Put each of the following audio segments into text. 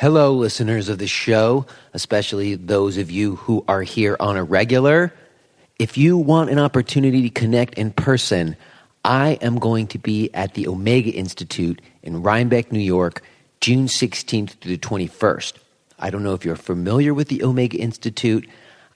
Hello, listeners of the show, especially those of you who are here on a regular. If you want an opportunity to connect in person, I am going to be at the Omega Institute in Rhinebeck, New York, June 16th through the 21st. I don't know if you're familiar with the Omega Institute.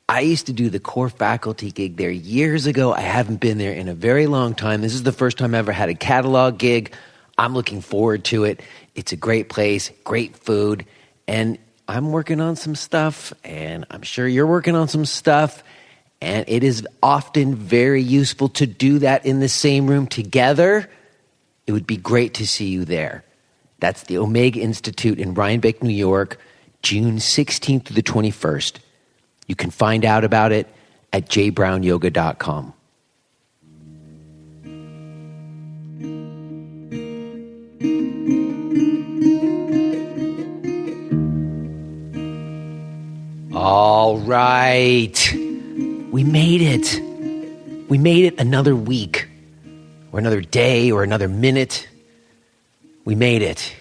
I used to do the core faculty gig there years ago. I haven't been there in a very long time. This is the first time I ever had a catalog gig. I'm looking forward to it. It's a great place, great food, and I'm working on some stuff, and I'm sure you're working on some stuff, and it is often very useful to do that in the same room together. It would be great to see you there. That's the Omega Institute in Rhinebeck, New York, June 16th to the 21st. You can find out about it at jbrownyoga.com. All right. We made it. We made it another week, or another day, or another minute. We made it.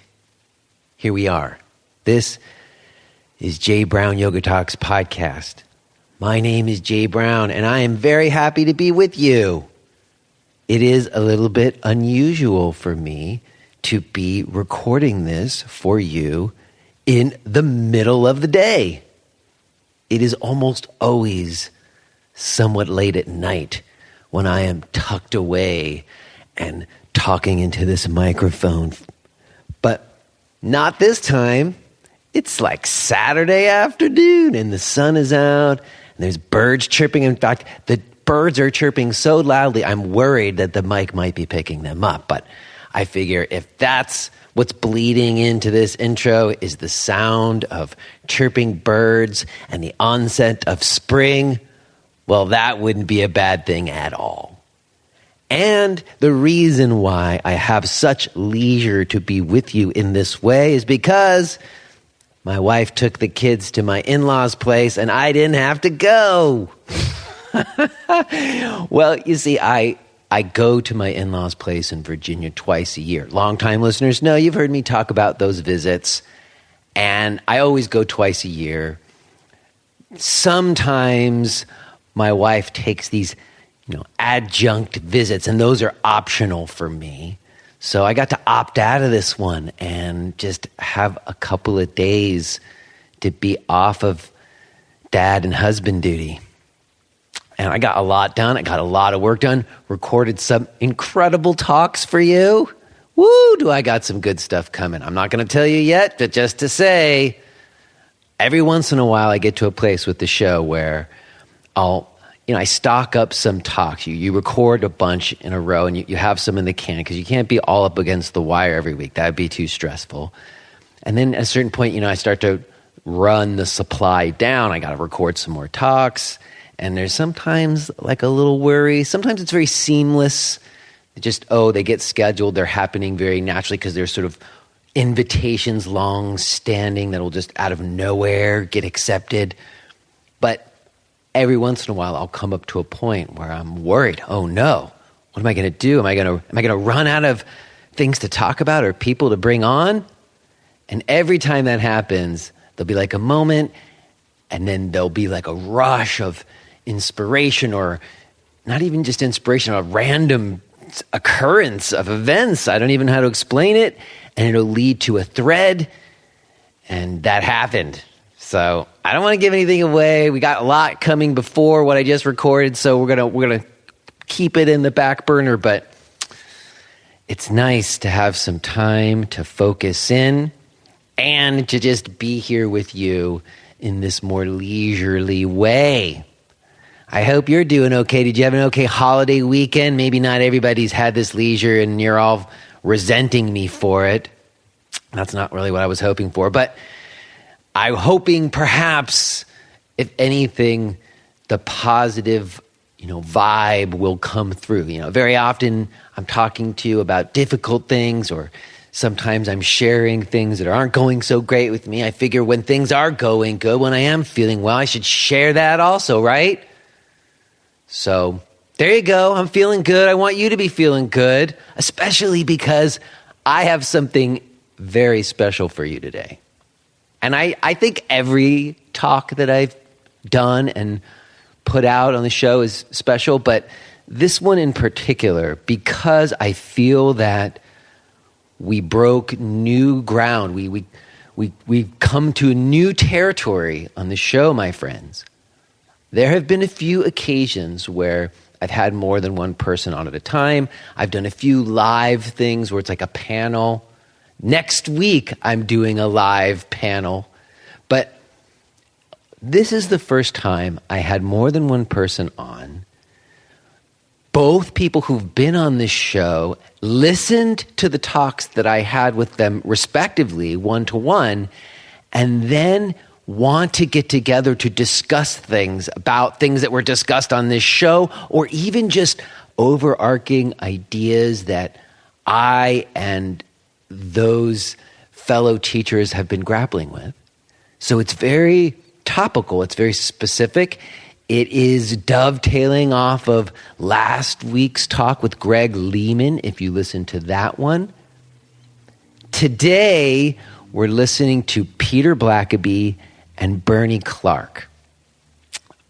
Here we are. This is Jay Brown Yoga Talks podcast. My name is Jay Brown, and I am very happy to be with you. It is a little bit unusual for me to be recording this for you in the middle of the day. It is almost always somewhat late at night when I am tucked away and talking into this microphone. But not this time. It's like Saturday afternoon and the sun is out and there's birds chirping. In fact, the birds are chirping so loudly, I'm worried that the mic might be picking them up. But I figure if that's what's bleeding into this intro is the sound of chirping birds and the onset of spring, well, that wouldn't be a bad thing at all. And the reason why I have such leisure to be with you in this way is because my wife took the kids to my in-laws' place and I didn't have to go. Well, you see, I go to my in-laws' place in Virginia twice a year. Long-time listeners know you've heard me talk about those visits. And I always go twice a year. Sometimes my wife takes these, adjunct visits, and those are optional for me. So I got to opt out of this one and just have a couple of days to be off of dad and husband duty. And I got a lot done. I got a lot of work done. Recorded some incredible talks for you. Woo, do I got some good stuff coming. I'm not going to tell you yet, but just to say, every once in a while I get to a place with the show where I stock up some talks. You record a bunch in a row and you have some in the can because you can't be all up against the wire every week. That would be too stressful. And then at a certain point, I start to run the supply down. I got to record some more talks. And there's sometimes like a little worry. Sometimes it's very seamless. They get scheduled. They're happening very naturally because they're sort of invitations long standing that will just out of nowhere get accepted. But every once in a while, I'll come up to a point where I'm worried. Oh no, what am I going to do? Am I going to run out of things to talk about or people to bring on? And every time that happens, there'll be like a moment, and then there'll be like a rush of inspiration, or not even just inspiration, a random occurrence of events. I don't even know how to explain it. And it'll lead to a thread. And that happened. So I don't want to give anything away. We got a lot coming before what I just recorded. So we're gonna keep it in the back burner. But it's nice to have some time to focus in and to just be here with you in this more leisurely way. I hope you're doing okay. Did you have an okay holiday weekend? Maybe not everybody's had this leisure and you're all resenting me for it. That's not really what I was hoping for. But I'm hoping perhaps, if anything, the positive, vibe will come through. Very often I'm talking to you about difficult things, or sometimes I'm sharing things that aren't going so great with me. I figure when things are going good, when I am feeling well, I should share that also, right? So there you go. I'm feeling good. I want you to be feeling good, especially because I have something very special for you today. And I think every talk that I've done and put out on the show is special, but this one in particular, because I feel that we broke new ground. We've come to a new territory on the show, my friends. There have been a few occasions where I've had more than one person on at a time. I've done a few live things where it's like a panel. Next week, I'm doing a live panel. But this is the first time I had more than one person on. Both people who've been on this show listened to the talks that I had with them respectively, one-to-one, and then want to get together to discuss things about things that were discussed on this show, or even just overarching ideas that I and those fellow teachers have been grappling with. So it's very topical, it's very specific. It is dovetailing off of last week's talk with Greg Lehman, if you listen to that one. Today, we're listening to Peter Blackaby and Bernie Clark.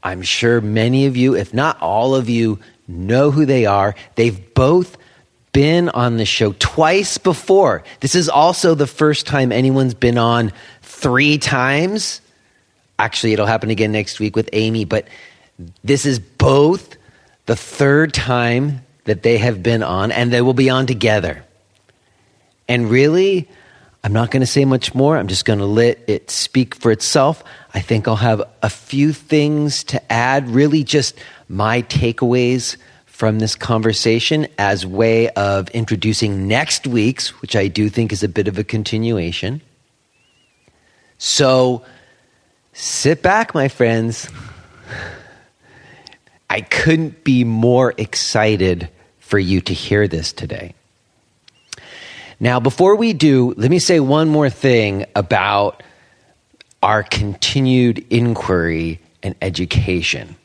I'm sure many of you, if not all of you, know who they are. They've both been on the show twice before. This is also the first time anyone's been on 3 times. Actually, it'll happen again next week with Amy, but this is both the 3rd time that they have been on, and they will be on together. And really, I'm not going to say much more. I'm just going to let it speak for itself. I think I'll have a few things to add, really just my takeaways from this conversation as way of introducing next week's, which I do think is a bit of a continuation. So sit back, my friends. I couldn't be more excited for you to hear this today. Now, before we do, let me say one more thing about our continued inquiry and education.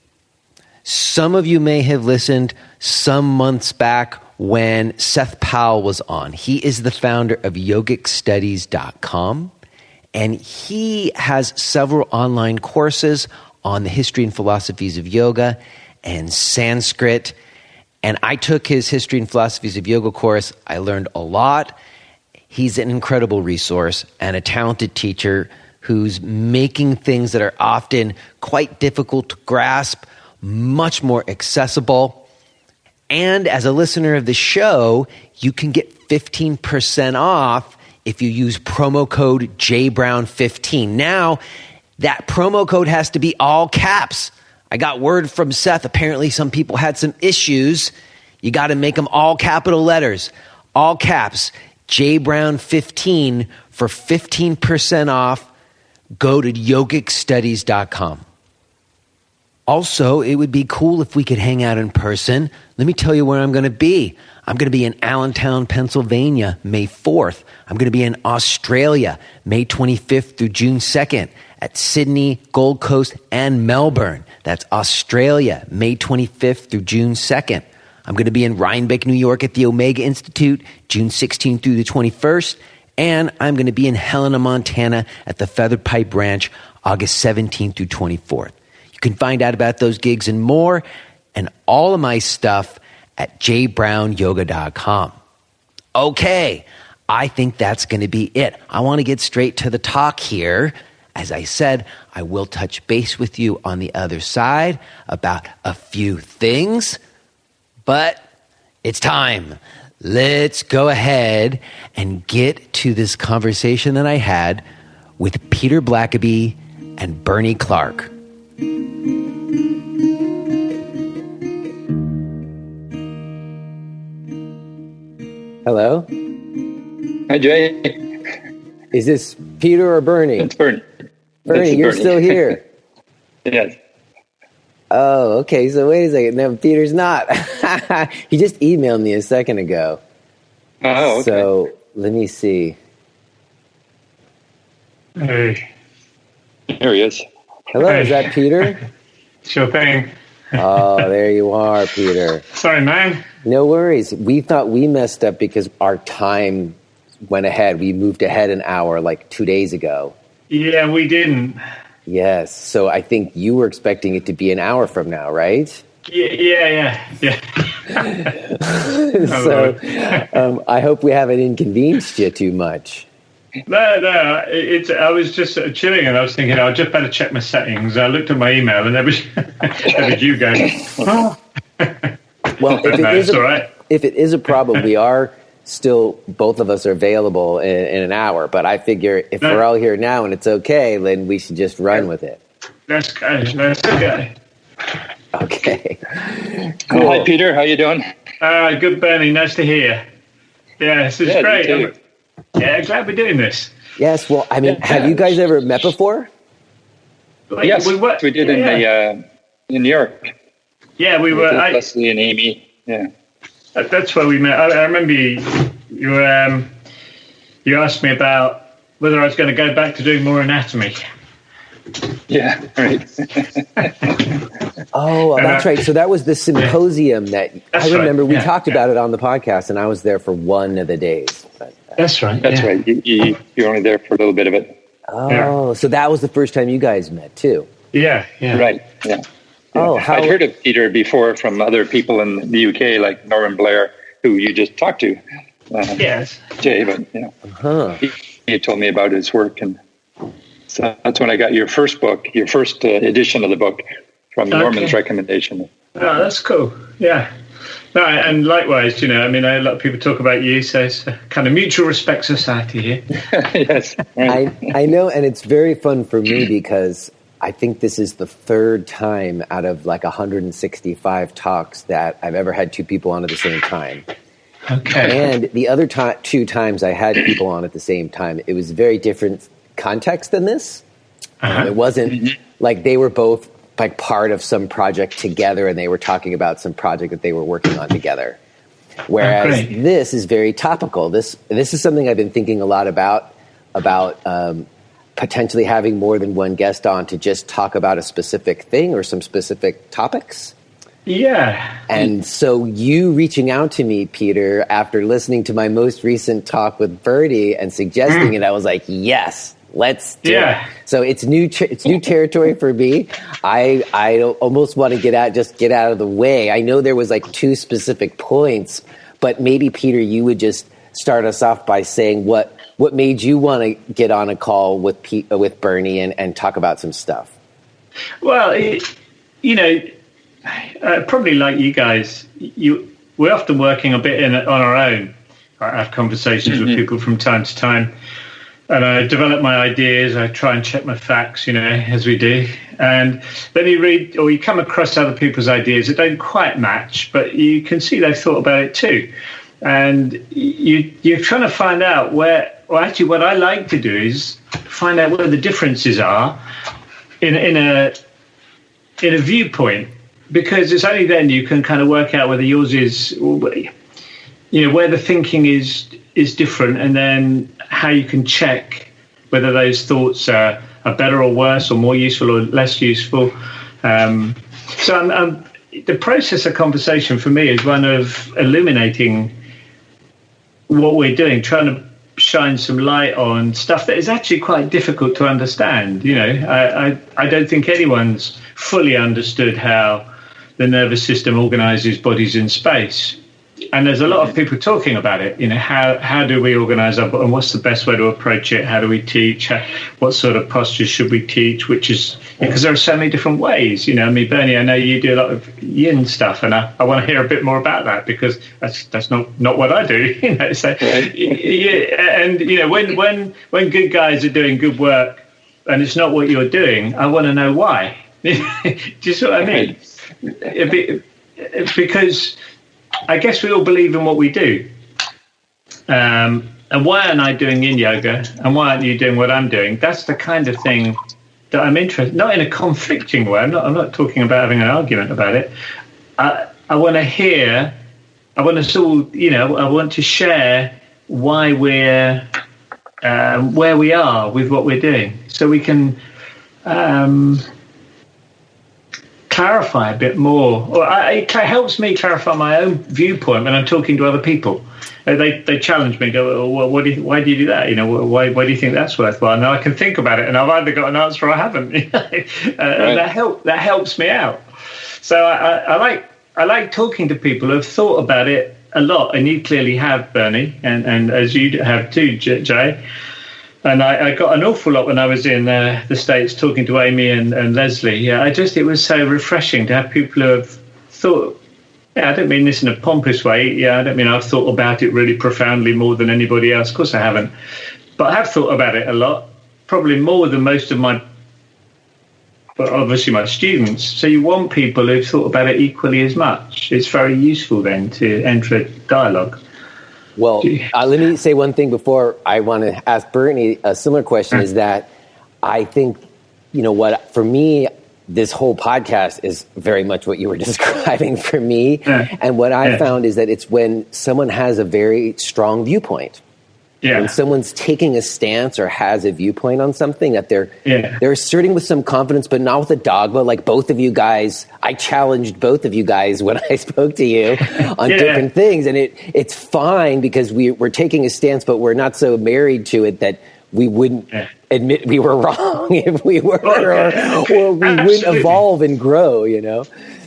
Some of you may have listened some months back when Seth Powell was on. He is the founder of yogicstudies.com, and he has several online courses on the history and philosophies of yoga and Sanskrit. And I took his History and Philosophies of Yoga course. I learned a lot. He's an incredible resource and a talented teacher who's making things that are often quite difficult to grasp much more accessible. And as a listener of the show, you can get 15% off if you use promo code JBrown15. Now, that promo code has to be all caps. I got word from Seth. Apparently, some people had some issues. You got to make them all capital letters, all caps. JBrown15 for 15% off. Go to yogicstudies.com. Also, it would be cool if we could hang out in person. Let me tell you where I'm going to be. I'm going to be in Allentown, Pennsylvania, May 4th. I'm going to be in Australia, May 25th through June 2nd, at Sydney, Gold Coast, and Melbourne. That's Australia, May 25th through June 2nd. I'm going to be in Rhinebeck, New York at the Omega Institute, June 16th through the 21st. And I'm going to be in Helena, Montana at the Feathered Pipe Ranch, August 17th through 24th. You can find out about those gigs and more, and all of my stuff at jbrownyoga.com. Okay, I think that's going to be it. I want to get straight to the talk here. As I said, I will touch base with you on the other side about a few things, but it's time. Let's go ahead and get to this conversation that I had with Peter Blackaby and Bernie Clark. Hello? Hi, Jay. Is this Peter or Bernie? It's Bernie. Bernie, you're still here. Yes. Oh, okay. So wait a second. No, Peter's not. He just emailed me a second ago. Oh, okay. So let me see. Hey. Here he is. Hello, is that Peter? Sure thing. Oh, there you are, Peter. Sorry, man. No worries. We thought we messed up because our time went ahead. We moved ahead an hour like 2 days ago. Yeah, we didn't. Yes. So I think you were expecting it to be an hour from now, right? Yeah. So I hope we haven't inconvenienced you too much. No. I was just chilling, and I was thinking, I just better check my settings. I looked at my email, and there was you guys. Well, if it is a problem, we are still, both of us are available in an hour. But I figure if we're all here now and it's okay, then we should just run with it. Let's go. Okay. Cool. Hi, Peter. How you doing? Good, Bernie. Nice to hear. Yeah, this is great. Glad we're doing this. Yes. Well, I mean, have you guys ever met before? Yes, we did in New York. Yeah, we were. Leslie and Amy. Yeah. That's where we met. I remember you asked me about whether I was going to go back to doing more anatomy. Yeah, right. Oh, that's right. So that was the symposium that I remember. Right. We talked about it on the podcast, and I was there for one of the days. That's right. That's right. You're only there for a little bit of it. Oh, so that was the first time you guys met too. Yeah. Right. Yeah. Oh, I'd heard of Peter before from other people in the UK, like Norman Blair, who you just talked to. Yes. Jay, but he told me about his work, and so that's when I got your first book, your first edition of the book, from Norman's recommendation. Oh, that's cool. Yeah. No, and likewise, a lot of people talk about you, so it's a kind of mutual respect society here. Yes. Right. I know, and it's very fun for me because I think this is the third time out of like 165 talks that I've ever had two people on at the same time. Okay. And the other two times I had people on at the same time, it was very different context than this. It wasn't like they were both like part of some project together and they were talking about some project that they were working on together. Whereas this is very topical. This is something I've been thinking a lot about potentially having more than one guest on to just talk about a specific thing or some specific topics. Yeah. And so you reaching out to me, Peter, after listening to my most recent talk with Bertie and suggesting it, I was like, yes, let's do it. So it's new territory for me. I almost want to get out of the way. I know there was like two specific points, but maybe, Peter, you would just start us off by saying what made you want to get on a call with Bernie and talk about some stuff. Well, probably like you guys, we're often working a bit on our own. I have conversations with people from time to time, and I develop my ideas. I try and check my facts, as we do. And then you read or you come across other people's ideas that don't quite match, but you can see they've thought about it too. And you're trying to find out actually what I like to do is find out where the differences are in a viewpoint, because it's only then you can kind of work out whether yours is, where the thinking is different, and then how you can check whether those thoughts are better or worse or more useful or less useful. So the process of conversation for me is one of illuminating what we're doing, trying to shine some light on stuff that is actually quite difficult to understand. I don't think anyone's fully understood how the nervous system organizes bodies in space. And there's a lot of people talking about it. How do we organize our body, and what's the best way to approach it? How do we teach? What sort of postures should we teach? Which is because there are so many different ways. Bernie, I know you do a lot of yin stuff, and I want to hear a bit more about that, because that's not what I do. So and when good guys are doing good work and it's not what you're doing, I want to know why. Do you see what I mean? Because I guess we all believe in what we do. And why aren't I doing yin yoga? And why aren't you doing what I'm doing? That's the kind of thing that I'm interested in. Not in a conflicting way. I'm not talking about having an argument about it. I want to hear. I want us all. I want to share why we're where we are with what we're doing, so we can clarify a bit more, or it helps me clarify my own viewpoint when I'm talking to other people. they challenge me. Go, well, why do you do that? Why do you think that's worthwhile? And I can think about it, and I've either got an answer or I haven't. And that helps me out. So I like talking to people who've thought about it a lot, and you clearly have, Bernie, and as you have too, Jay. And I got an awful lot when I was in the States talking to Amy and Leslie. Yeah, it was so refreshing to have people who have thought. Yeah, I don't mean this in a pompous way. Yeah, I don't mean I've thought about it really profoundly more than anybody else. Of course I haven't. But I have thought about it a lot, probably more than most of my students. So you want people who've thought about it equally as much. It's very useful then to enter a dialogue. Well, let me say one thing before I want to ask Bernie a similar question, is that I think, for me, this whole podcast is very much what you were describing for me. And what I found is that it's when someone has a very strong viewpoint. Yeah. When someone's taking a stance or has a viewpoint on something, that they're asserting with some confidence, but not with a dogma. Like both of you guys, I challenged both of you guys when I spoke to you on different things, and it's fine because we're taking a stance, but we're not so married to it that we wouldn't admit we were wrong if we were, or we wouldn't evolve and grow.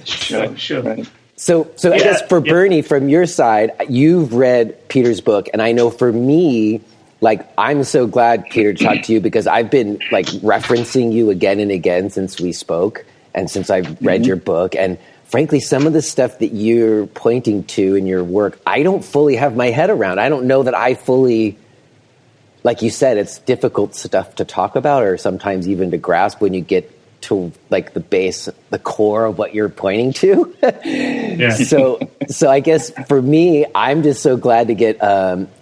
Sure. Right. So I guess for Bernie, from your side, you've read Peter's book, and I know for me, I'm so glad, Peter, to talk to you, because I've been referencing you again and again since we spoke and since I've read your book. And frankly, some of the stuff that you're pointing to in your work, I don't fully have my head around. I don't know that I fully, like you said, it's difficult stuff to talk about or sometimes even to grasp when you get to the base, the core of what you're pointing to. So I guess for me, I'm just so glad to get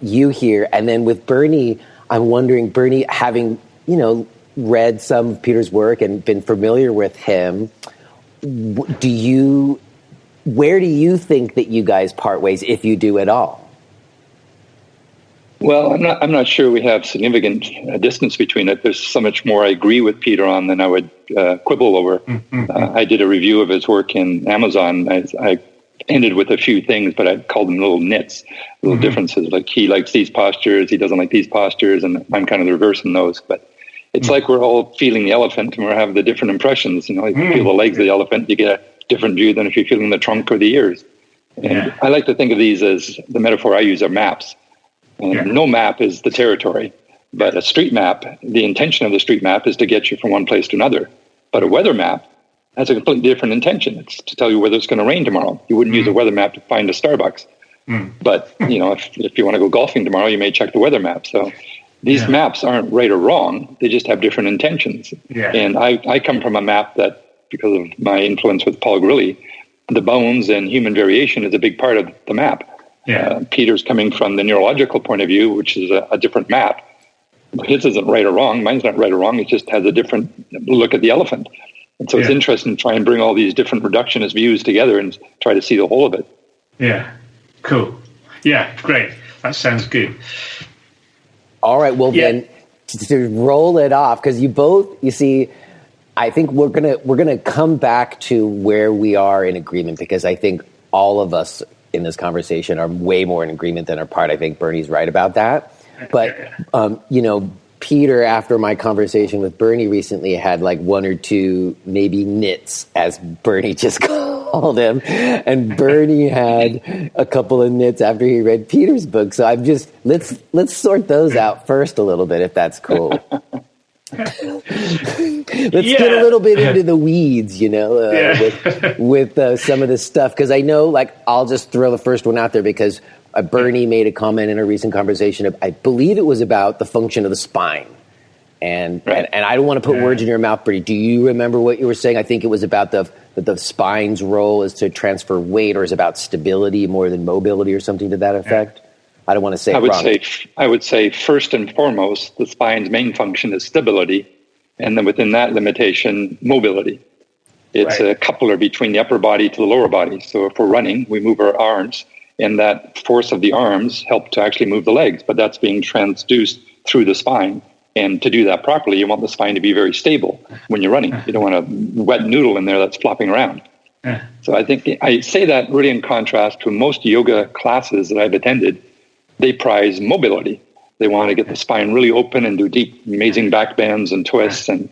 you here. And then with Bernie, I'm wondering, Bernie, having, read some of Peter's work and been familiar with him, where do you think that you guys part ways, if you do at all? Well, I'm not sure we have significant distance between it. There's so much more I agree with Peter on than I would quibble over. I did a review of his work in Amazon. I ended with a few things, but I called them little nits, little differences. Like he likes these postures, he doesn't like these postures, and I'm kind of the reverse in those. But it's like we're all feeling the elephant, and we're having the different impressions. If you feel the legs of the elephant, you get a different view than if you're feeling the trunk or the ears. And I like to think of these as, the metaphor I use are maps. No map is the territory, but a street map, the intention of the street map is to get you from one place to another. But a weather map has a completely different intention. It's to tell you whether it's going to rain tomorrow. You wouldn't use a weather map to find a Starbucks. But, if you want to go golfing tomorrow, you may check the weather map. So these maps aren't right or wrong. They just have different intentions. And I come from a map that, because of my influence with Paul Grilli, the bones and human variation is a big part of the map. Peter's coming from the neurological point of view, which is a different map. His isn't right or wrong. Mine's not right or wrong. It just has a different look at the elephant. And so it's interesting to try and bring all these different reductionist views together and try to see the whole of it. Yeah, cool. Yeah, great. That sounds good. All right, well then, to roll it off, because you see, I think we're gonna come back to where we are in agreement, because I think all of us in this conversation are way more in agreement than are part. I think Bernie's right about that. But, Peter, after my conversation with Bernie recently, had one or two maybe nits, as Bernie just called him. And Bernie had a couple of nits after he read Peter's book. So let's sort those out first a little bit, if that's cool. Let's get a little bit into the weeds, with some of this stuff. Because I know, I'll just throw the first one out there, because Bernie made a comment in a recent conversation. I believe it was about the function of the spine. And I don't want to put words in your mouth, Bernie. Do you remember what you were saying? I think it was about the spine's role is to transfer weight, or is about stability more than mobility, or something to that effect. I don't want to say it wrong. I would say first and foremost, the spine's main function is stability, and then within that limitation, mobility. It's a coupler between the upper body to the lower body. So if we're running, we move our arms, and that force of the arms help to actually move the legs, but that's being transduced through the spine. And to do that properly, you want the spine to be very stable when you're running. You don't want a wet noodle in there that's flopping around. So I think I say that really in contrast to most yoga classes that I've attended. they prize mobility. They want to get the spine really open and do deep, amazing back bends and twists. And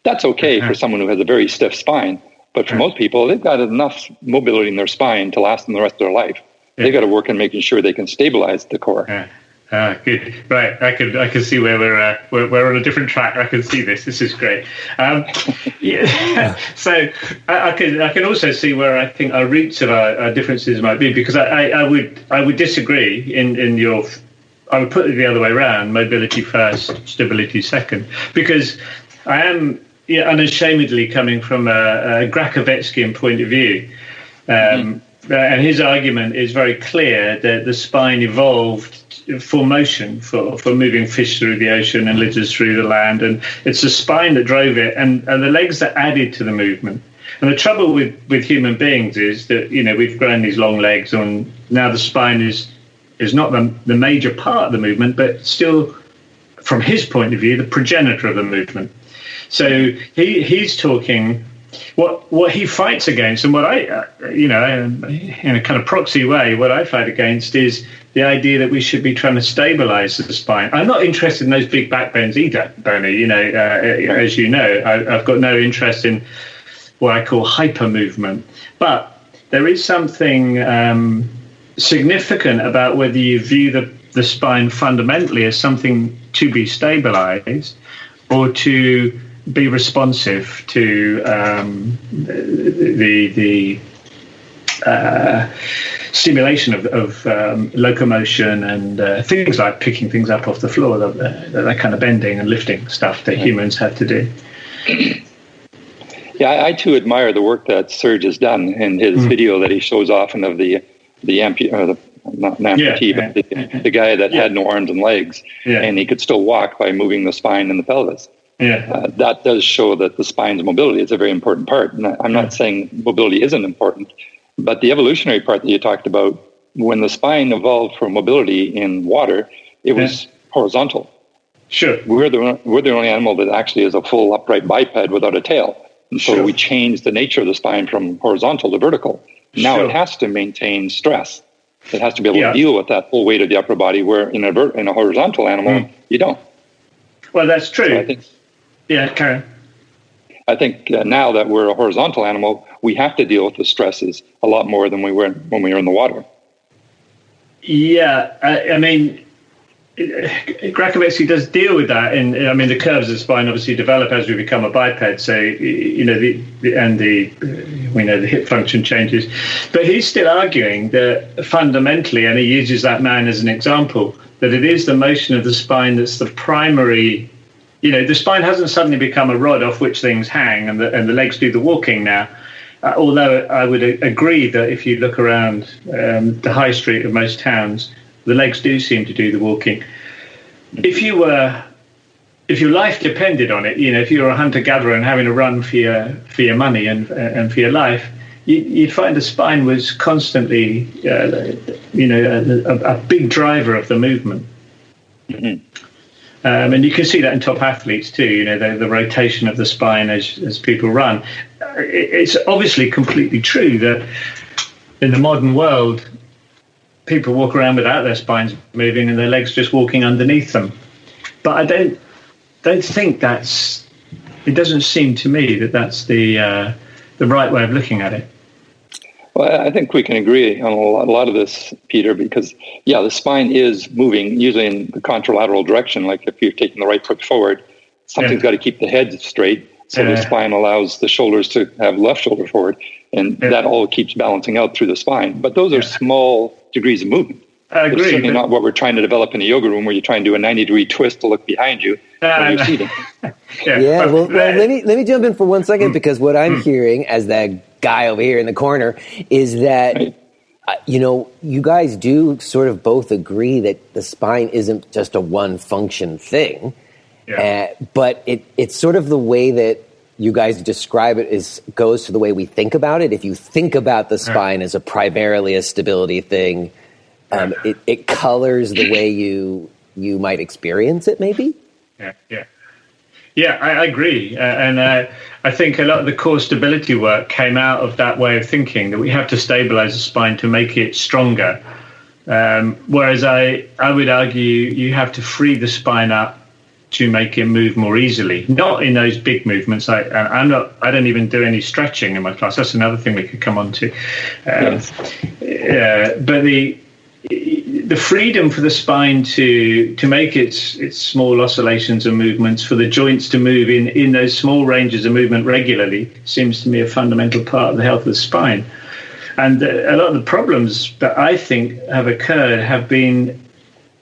that's okay for someone who has a very stiff spine. But for most people, they've got enough mobility in their spine to last them the rest of their life. They've got to work on making sure they can stabilize the core. Good. Right. I can see where we're on a different track. I can see this. This is great. So I can also see where I think our roots of our differences might be, because I would disagree in your. I would put it the other way around: mobility first, stability second, because I am unashamedly coming from a Blackaby point of view. And his argument is very clear that the spine evolved for motion, for moving fish through the ocean and lizards through the land, and it's the spine that drove it, and the legs that added to the movement. And the trouble with human beings is that we've grown these long legs, and now the spine is not the major part of the movement, but still, from his point of view, the progenitor of the movement. So he's talking. What he fights against, and what I, in a kind of proxy way, what I fight against is the idea that we should be trying to stabilize the spine. I'm not interested in those big back bends either, Bernie. As you know, I've got no interest in what I call hyper movement. But there is something significant about whether you view the spine fundamentally as something to be stabilized or to be responsive to the stimulation of locomotion and things like picking things up off the floor, that kind of bending and lifting stuff that humans have to do. Yeah, I too admire the work that Serge has done in his video that he shows often of the not an amputee, but the guy that had no arms and legs, and he could still walk by moving the spine and the pelvis. That does show that the spine's mobility is a very important part. And I'm not saying mobility isn't important, but the evolutionary part that you talked about, when the spine evolved for mobility in water, it was horizontal. Sure. We're the only animal that actually is a full upright biped without a tail. And so we changed the nature of the spine from horizontal to vertical. Now it has to maintain stress. It has to be able to deal with that full weight of the upper body, where in a horizontal animal, you don't. Well, that's true. So I think, Karen. I think now that we're a horizontal animal, we have to deal with the stresses a lot more than we were when we were in the water. Yeah, I mean, Blackaby does deal with that. The curves of the spine obviously develop as we become a biped. So, we know the hip function changes. But he's still arguing that fundamentally, and he uses that man as an example, that it is the motion of the spine that's the primary. The spine hasn't suddenly become a rod off which things hang, and the legs do the walking now. Although I would agree that if you look around the high street of most towns, the legs do seem to do the walking. If your life depended on it, if you were a hunter-gatherer and having to run for your money and for your life, you'd find the spine was constantly, a big driver of the movement. Mm-hmm. And you can see that in top athletes too. The rotation of the spine as people run. It's obviously completely true that in the modern world, people walk around without their spines moving and their legs just walking underneath them. But I don't think that's. It doesn't seem to me that that's the right way of looking at it. Well, I think we can agree on a lot of this, Peter, because, the spine is moving, usually in the contralateral direction. Like if you're taking the right foot forward, something's got to keep the head straight. So the spine allows the shoulders to have left shoulder forward. And that all keeps balancing out through the spine. But those are small degrees of movement. I agree. It's certainly not what we're trying to develop in a yoga room, where you're trying to do a 90-degree twist to look behind you when you're seating. Well, let me jump in for 1 second, because what I'm hearing as that guy over here in the corner is that, you guys do sort of both agree that the spine isn't just a one-function thing, but it's sort of the way that you guys describe it goes to the way we think about it. If you think about the spine as primarily a stability thing, it colors the way you might experience it, maybe? Yeah, I agree. And I think a lot of the core stability work came out of that way of thinking, that we have to stabilize the spine to make it stronger. Whereas I would argue you have to free the spine up to make it move more easily. Not in those big movements. I don't even do any stretching in my class. That's another thing we could come on to. But the freedom for the spine to make its small oscillations and movements, for the joints to move in those small ranges of movement regularly, seems to me a fundamental part of the health of the spine. And a lot of the problems that I think have occurred have been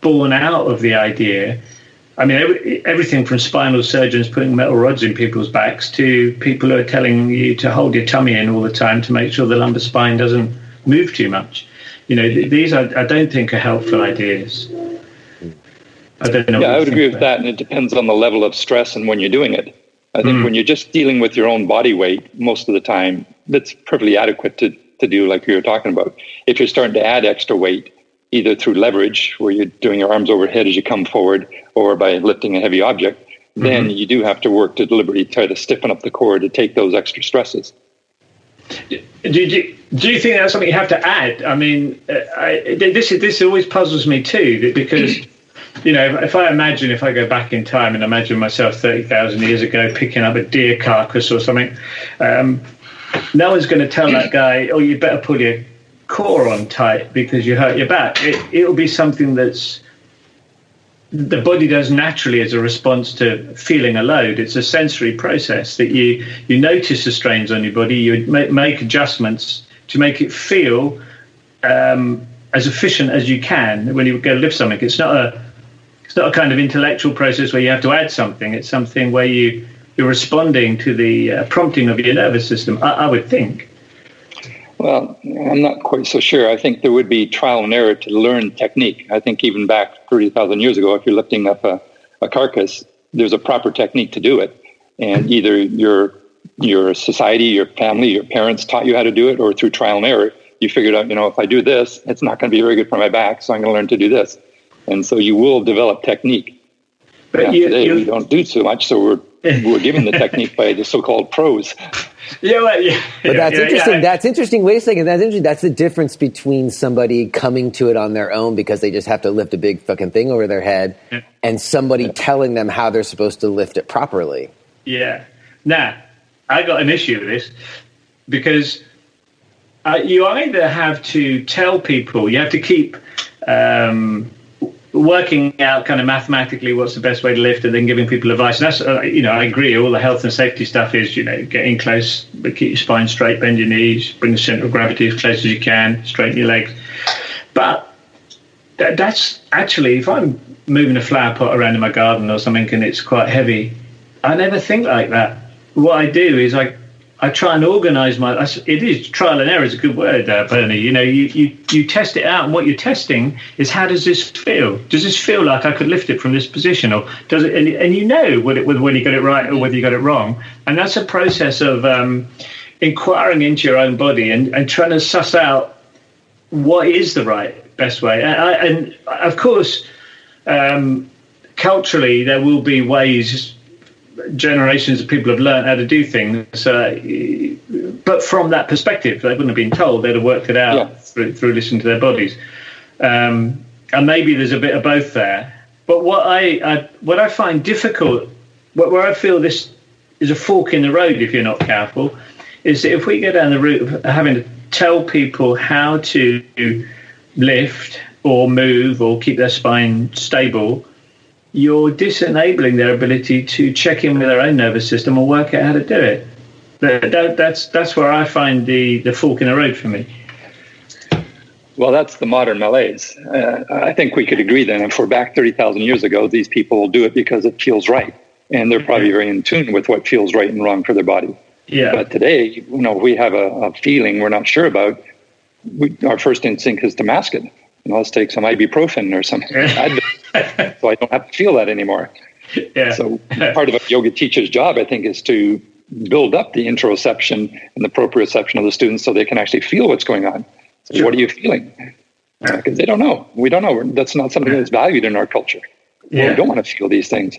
born out of the idea. I mean, everything from spinal surgeons putting metal rods in people's backs to people who are telling you to hold your tummy in all the time to make sure the lumbar spine doesn't move too much. These I don't think are helpful ideas. I don't know. Yeah, I would agree with that, and it depends on the level of stress and when you're doing it. I think when you're just dealing with your own body weight most of the time, that's perfectly adequate to do like you were talking about. If you're starting to add extra weight, either through leverage, where you're doing your arms overhead as you come forward, or by lifting a heavy object, then you do have to work to deliberately try to stiffen up the core to take those extra stresses. Do you think that's something you have to add? I mean, this always puzzles me too, because if I go back in time and imagine myself 30,000 years ago picking up a deer carcass or something, no one's going to tell that guy, "Oh, you better pull your core on tight because you hurt your back." It'll be something that's the body does naturally as a response to feeling a load. It's a sensory process that you notice the strains on your body, you make adjustments to make it feel as efficient as you can when you go to lift something. It's not a kind of intellectual process where you have to add something. It's something where you're responding to the prompting of your nervous system, I would think. Well, I'm not quite so sure. I think there would be trial and error to learn technique. I think even back 30,000 years ago, if you're lifting up a carcass, there's a proper technique to do it. And either your society, your family, your parents taught you how to do it, or through trial and error, you figured out, if I do this, it's not going to be very good for my back, so I'm going to learn to do this. And so you will develop technique. But today we don't do so much, so we're given the technique by the so-called pros. But that's interesting. That's interesting. Wait a second. That's interesting. That's the difference between somebody coming to it on their own because they just have to lift a big fucking thing over their head and somebody telling them how they're supposed to lift it properly. Yeah. Now, I got an issue with this because you either have to tell people, you have to keep working out kind of mathematically what's the best way to lift and then giving people advice. And that's, I agree, all the health and safety stuff is, getting close, but keep your spine straight, bend your knees, bring the center of gravity as close as you can, straighten your legs. But that's actually, if I'm moving a flower pot around in my garden or something and it's quite heavy, I never think like that. What I do is I try and organise it is trial and error is a good word, Bernie. You test it out, and what you're testing is, how does this feel? Does this feel like I could lift it from this position, or does it? And whether you got it right or whether you got it wrong. And that's a process of inquiring into your own body and trying to suss out what is the best way. And of course, culturally, there will be ways. Generations of people have learned how to do things, but from that perspective, they wouldn't have been told. They'd have worked it out through listening to their bodies, and maybe there's a bit of both there. But what I find difficult, where I feel this is a fork in the road if you're not careful, is that if we go down the route of having to tell people how to lift or move or keep their spine stable, you're disenabling their ability to check in with their own nervous system or work out how to do it. That's where I find the fork in the road for me. Well, that's the modern malaise. I think we could agree then, if we're back 30,000 years ago, these people do it because it feels right. And they're probably very in tune with what feels right and wrong for their body. Yeah. But today, we have a feeling we're not sure about. Our first instinct is to mask it. Let's take some ibuprofen or something. So I don't have to feel that anymore. Yeah. So part of a yoga teacher's job, I think, is to build up the interoception and the proprioception of the students so they can actually feel what's going on. So what are you feeling? Because they don't know. We don't know. That's not something that's valued in our culture. Yeah. We don't want to feel these things.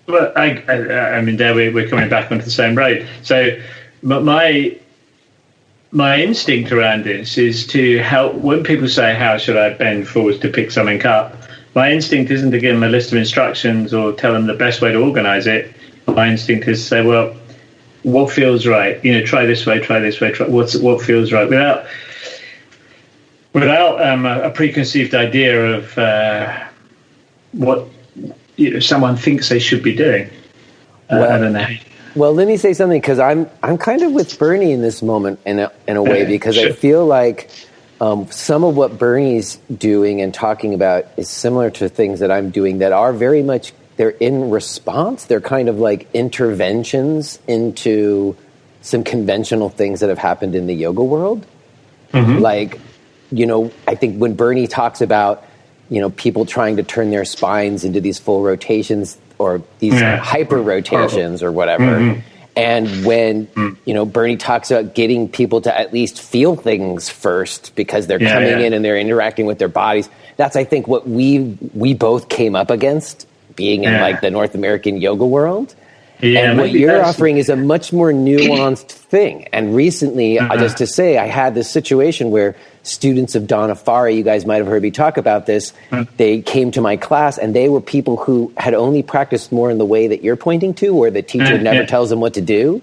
Well, I mean, there we're coming back onto the same road. So my my instinct around this is to help. When people say, how should I bend forwards to pick something up? My instinct isn't to give them a list of instructions or tell them the best way to organize it. My instinct is to say, well, what feels right? Try this way, try what feels right, without a preconceived idea of what someone thinks they should be doing. I don't know. Well, let me say something, because I'm kind of with Bernie in this moment in a way, because I feel like some of what Bernie's doing and talking about is similar to things that I'm doing that are very much, they're in response. They're kind of like interventions into some conventional things that have happened in the yoga world. Mm-hmm. Like, I think when Bernie talks about, people trying to turn their spines into these full rotations or these hyper rotations or whatever. Mm-hmm. And when, Bernie talks about getting people to at least feel things first because they're coming in and they're interacting with their bodies. That's, I think, what we both came up against being in like the North American yoga world. Yeah, and what you're offering is a much more nuanced thing. And recently, just to say, I had this situation where students of Donna Farah, you guys might have heard me talk about this, they came to my class and they were people who had only practiced more in the way that you're pointing to, where the teacher never tells them what to do.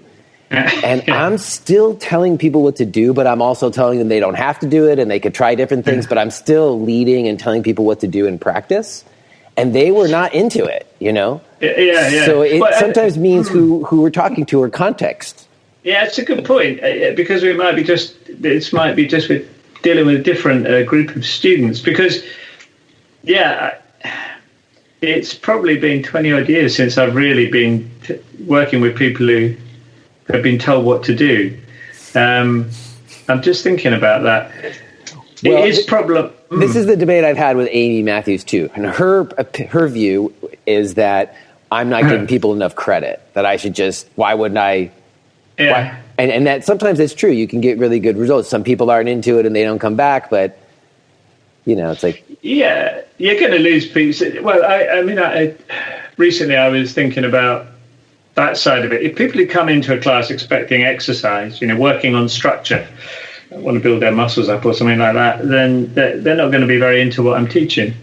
And I'm still telling people what to do, but I'm also telling them they don't have to do it and they could try different things, but I'm still leading and telling people what to do in practice. And they were not into it, Yeah. So it sometimes means who we're talking to or context. Yeah, it's a good point, because we might be just with dealing with a different group of students. Because, it's probably been 20 odd years since I've really been working with people who have been told what to do. I'm just thinking about that. Well, it is problem. This is the debate I've had with Amy Matthews too, and her view is that I'm not giving people enough credit. That I should just, why wouldn't I? Yeah. And that sometimes it's true. You can get really good results. Some people aren't into it and they don't come back, but it's like, yeah, you're going to lose people. Well, I recently I was thinking about that side of it. If people who come into a class expecting exercise, working on structure, want to build their muscles up or something like that, then they're not going to be very into what I'm teaching.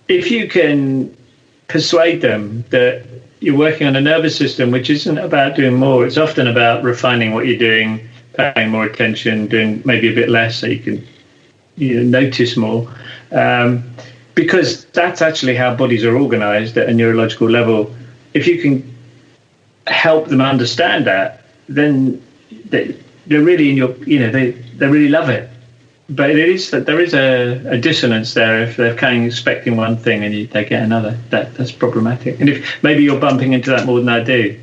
If you can persuade them that you're working on a nervous system which isn't about doing more, it's often about refining what you're doing, paying more attention, doing maybe a bit less so you can notice more, because that's actually how bodies are organized at a neurological level. If you can help them understand that, then they're really in your, they really love it. But it is that there is a dissonance there if they're kind of expecting one thing and they get another. That's problematic. And if maybe you're bumping into that more than I do.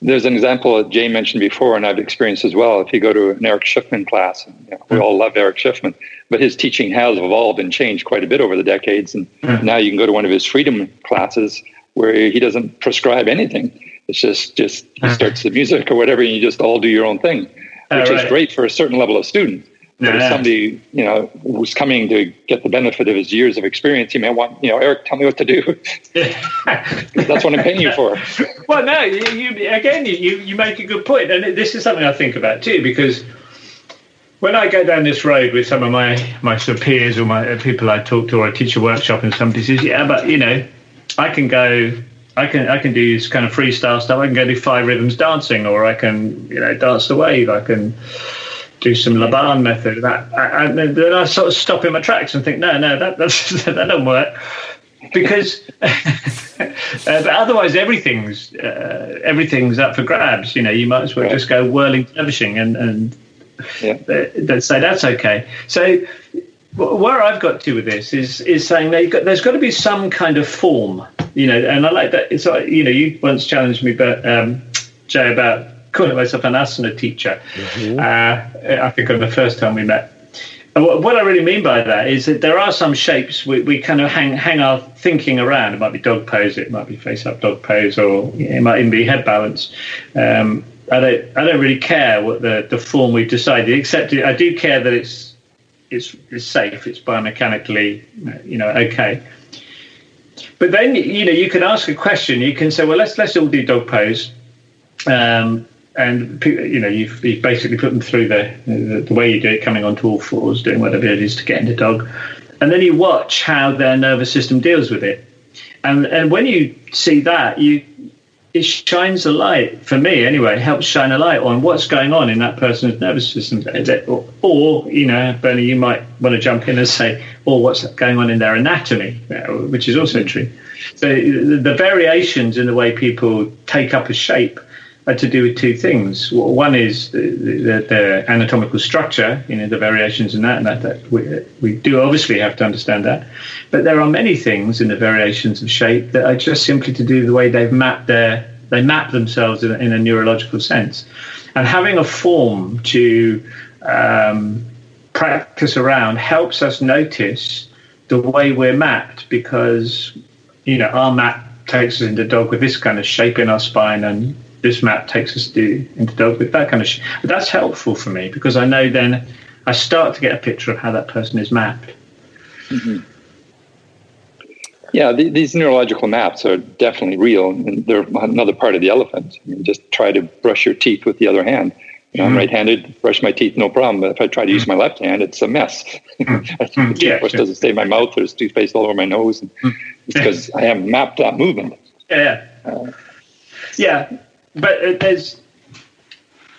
There's an example that Jay mentioned before, and I've experienced as well. If you go to an Eric Schiffman class, and, we all love Eric Schiffman, but his teaching has evolved and changed quite a bit over the decades. And now you can go to one of his freedom classes where he doesn't prescribe anything. It's just he starts the music or whatever, and you just all do your own thing, which is great for a certain level of student. But if somebody, who's coming to get the benefit of his years of experience, you may want, Eric, tell me what to do. That's what I'm paying you for. Well, no, you make a good point. And this is something I think about too, because when I go down this road with some of my sort of peers or my people I talk to, or I teach a workshop and somebody says, but, I can do this kind of freestyle stuff. I can go do 5 rhythms dancing, or I can, dance the wave. I can do some Laban method. Then I sort of stop in my tracks and think, no, that don't work, because but otherwise everything's up for grabs. You might as well just go whirling dervishing and say that's okay. So where I've got to with this is saying there's got to be some kind of form, and I like that. It's like, you once challenged me, Jay, about calling myself an asana teacher. Mm-hmm. I think on the first time we met. And what I really mean by that is that there are some shapes we kind of hang our thinking around. It might be dog pose, it might be face up dog pose, or it might even be head balance. I don't really care what the form we've decided, except I do care that it's safe, it's biomechanically okay. But then you can ask a question. You can say, well, let's all do dog pose. And you've basically put them through the way you do it, coming onto all fours, doing whatever it is to get in the dog, and then you watch how their nervous system deals with it. And when you see that, it shines a light, for me anyway, helps shine a light on what's going on in that person's nervous system. Or Bernie, you might want to jump in and say, what's going on in their anatomy, which is also true. So the variations in the way people take up a shape are to do with two things. One is the anatomical structure, the variations in that, and that we do obviously have to understand that. But there are many things in the variations of shape that are just simply to do with the way they map themselves in a neurological sense. And having a form to practice around helps us notice the way we're mapped, because our map takes us into dog with this kind of shape in our spine, and this map takes us into dog with that kind of shape. But that's helpful for me, because I know then I start to get a picture of how that person is mapped. Mm-hmm. Yeah, these neurological maps are definitely real, and they're another part of the elephant. Just try to brush your teeth with the other hand. I'm right-handed, brush my teeth, no problem. But if I try to use my left hand, it's a mess. The toothbrush doesn't stay in my mouth. There's toothpaste all over my nose. And it's because I haven't mapped that movement. Yeah. But there's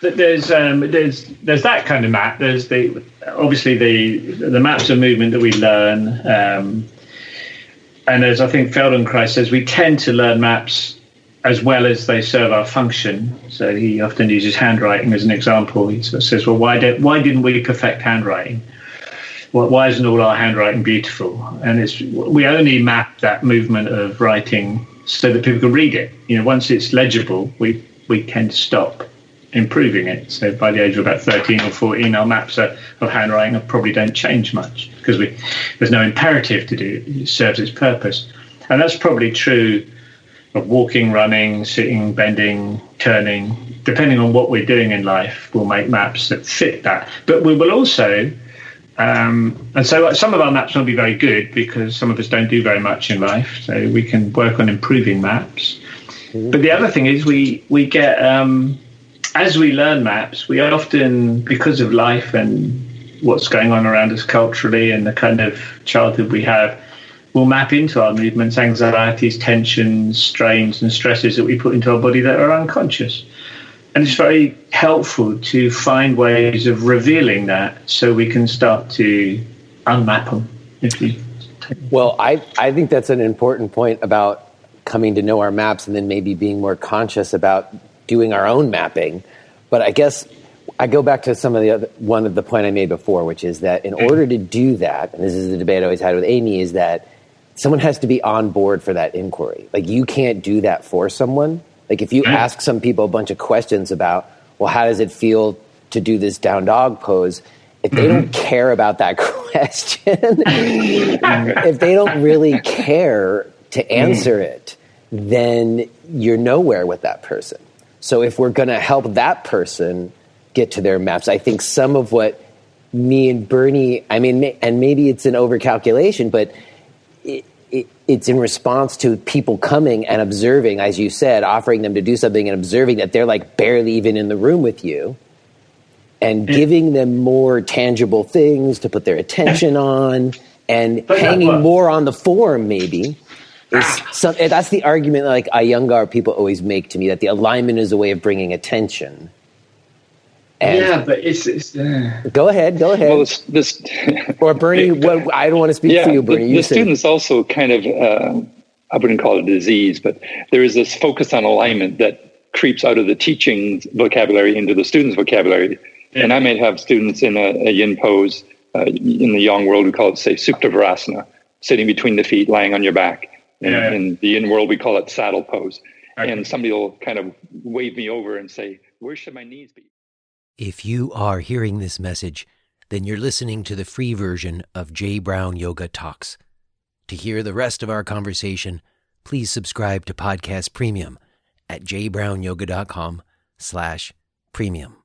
that kind of map. There's obviously the maps of movement that we learn. And as I think Feldenkrais says, we tend to learn maps as well as they serve our function. So he often uses handwriting as an example. He sort of says, well, why didn't we perfect handwriting? Why isn't all our handwriting beautiful? And we only map that movement of writing so that people can read it. Once it's legible, we tend to stop improving it. So by the age of about 13 or 14, our maps of handwriting probably don't change much, because there's no imperative to do it. It serves its purpose. And that's probably true of walking, running, sitting, bending, turning. Depending on what we're doing in life, we'll make maps that fit that. But we will also, and so some of our maps won't be very good, because some of us don't do very much in life. So we can work on improving maps. But the other thing is we get, as we learn maps, we often, because of life and what's going on around us culturally and the kind of childhood we have, will map into our movements, anxieties, tensions, strains and stresses that we put into our body that are unconscious. And it's very helpful to find ways of revealing that so we can start to unmap them. Well, I think that's an important point about coming to know our maps and then maybe being more conscious about doing our own mapping. But I guess I go back to one of the point I made before, which is that in order to do that, and this is the debate I always had with Amy, is that someone has to be on board for that inquiry. Like, you can't do that for someone. Like, if you ask some people a bunch of questions about, well, how does it feel to do this down dog pose? If they don't care about that question, if they don't really care to answer it, then you're nowhere with that person. So if we're going to help that person get to their maps, I think some of what me and Bernie, and maybe it's an overcalculation, but it's in response to people coming and observing, as you said, offering them to do something and observing that they're like barely even in the room with you, and giving them more tangible things to put their attention on, and hanging more on the form maybe. That's the argument like Iyengar people always make to me, that the alignment is a way of bringing attention. And but it's Go ahead. Well, Or Bernie, I don't want to speak for you, Bernie. The students also kind of, I wouldn't call it a disease, but there is this focus on alignment that creeps out of the teaching vocabulary into the students' vocabulary. Yeah. And I may have students in a yin pose. In the yang world, we call it, say, Supta Virasana, sitting between the feet, lying on your back. In the yin world, we call it saddle pose. Okay. And somebody will kind of wave me over and say, where should my knees be? If you are hearing this message, then you're listening to the free version of J. Brown Yoga Talks. To hear the rest of our conversation, please subscribe to Podcast Premium at jbrownyoga.com/premium.